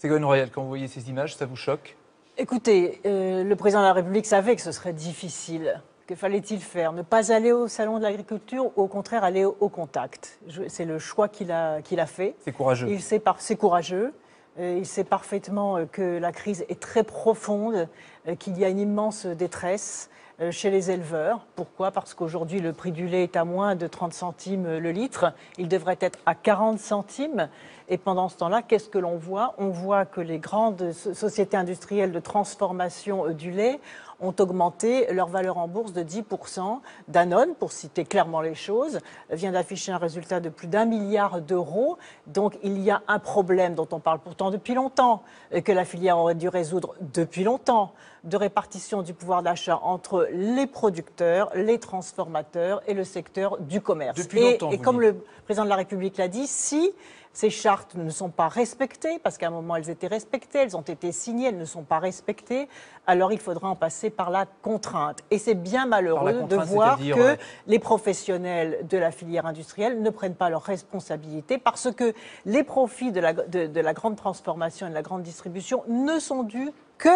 Ségolène Royal, quand vous voyez ces images, ça vous choque? Écoutez, le président de la République savait que ce serait difficile. Que fallait-il faire? Ne pas aller au salon de l'agriculture ou au contraire aller au contact? C'est le choix qu'il a fait. C'est courageux. C'est courageux. Il sait parfaitement que la crise est très profonde, qu'il y a une immense détresse chez les éleveurs. Pourquoi? Parce qu'aujourd'hui, le prix du lait est à moins de 30 centimes le litre. Il devrait être à 40 centimes. Et pendant ce temps-là, qu'est-ce que l'on voit? On voit que les grandes sociétés industrielles de transformation du lait ont augmenté leur valeur en bourse de 10%. Danone, pour citer clairement les choses, vient d'afficher un résultat de plus d'1 milliard d'euros. Donc il y a un problème dont on parle pourtant depuis longtemps, que la filière aurait dû résoudre depuis longtemps, de répartition du pouvoir d'achat entre les producteurs, les transformateurs et le secteur du commerce. Depuis longtemps, et comme le président de la République l'a dit, si ces chartes ne sont pas respectées, parce qu'à un moment elles étaient respectées, elles ont été signées, elles ne sont pas respectées, alors il faudra en passer par la contrainte. Et c'est bien malheureux de voir que les professionnels de la filière industrielle ne prennent pas leurs responsabilités, parce que les profits de la grande transformation et de la grande distribution ne sont dus que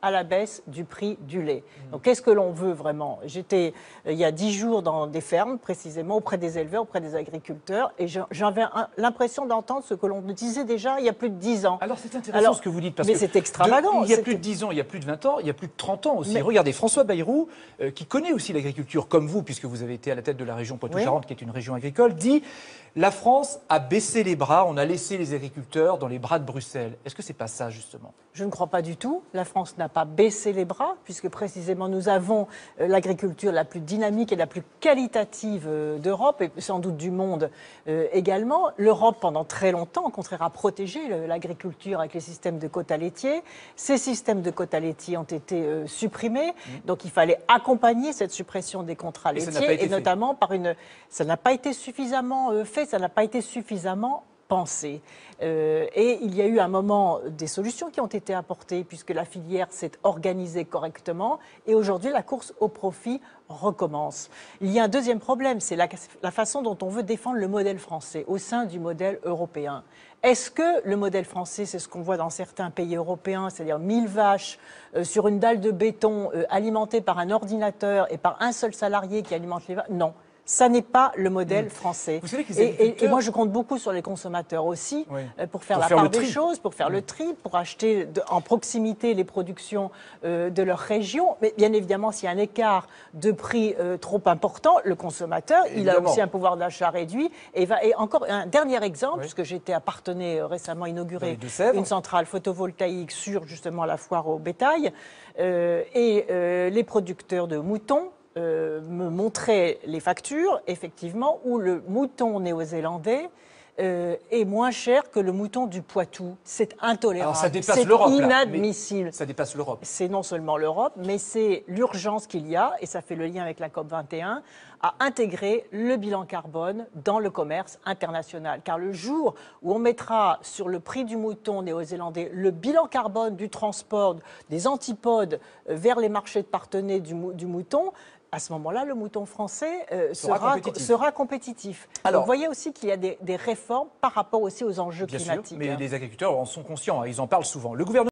à la baisse du prix du lait. Donc qu'est-ce que l'on veut vraiment? J'étais il y a 10 jours dans des fermes, précisément, auprès des éleveurs, auprès des agriculteurs, et j'avais l'impression d'entendre ce que l'on disait déjà il y a plus de 10 ans. Alors c'est intéressant ce que vous dites, parce mais que c'est extravagant. Il y a plus de 10 ans, il y a plus de 20 ans, il y a plus de 30 ans aussi. Regardez, François Bayrou, qui connaît aussi l'agriculture, comme vous, puisque vous avez été à la tête de la région Poitou-Charentes, qui est une région agricole, dit « La France a baissé les bras, on a laissé les agriculteurs dans les bras de Bruxelles ». Est-ce que c'est pas ça, justement? Je ne crois pas du tout. La France n'a pas baissé les bras, puisque précisément nous avons l'agriculture la plus dynamique et la plus qualitative d'Europe, et sans doute du monde également. L'Europe, pendant très longtemps, au contraire, a protégé l'agriculture avec les systèmes de quotas laitiers. Ces systèmes de quotas laitiers ont été supprimés, donc il fallait accompagner cette suppression des contrats laitiers, et notamment par une... Ça n'a pas été suffisamment fait, ça n'a pas été suffisamment pensé. Et il y a eu un moment des solutions qui ont été apportées puisque la filière s'est organisée correctement et aujourd'hui la course au profit recommence. Il y a un deuxième problème, c'est la façon dont on veut défendre le modèle français au sein du modèle européen. Est-ce que le modèle français, c'est ce qu'on voit dans certains pays européens, c'est-à-dire 1000 vaches sur une dalle de béton alimentée par un ordinateur et par un seul salarié qui alimente les vaches? Non. Ça n'est pas le modèle français. Vous savez que et moi, je compte beaucoup sur les consommateurs aussi pour faire la part des choses, pour faire le tri, pour acheter en proximité les productions de leur région. Mais bien évidemment, s'il y a un écart de prix trop important, le consommateur, il a aussi un pouvoir d'achat réduit. Et encore un dernier exemple, puisque j'étais à Parthenay récemment inauguré une centrale photovoltaïque sur justement la foire au bétail. Les producteurs de moutons me montrait les factures, effectivement, où le mouton néo-zélandais est moins cher que le mouton du Poitou. C'est intolérable. C'est inadmissible. Ça dépasse l'Europe. C'est non seulement l'Europe, mais c'est l'urgence qu'il y a, et ça fait le lien avec la COP21, à intégrer le bilan carbone dans le commerce international. Car le jour où on mettra sur le prix du mouton néo-zélandais le bilan carbone du transport des antipodes vers les marchés de Parthenay du mouton, à ce moment-là, le mouton français sera compétitif. Alors, vous voyez aussi qu'il y a des réformes par rapport aussi aux enjeux climatiques. Bien sûr, mais les agriculteurs en sont conscients, ils en parlent souvent. Le gouvernement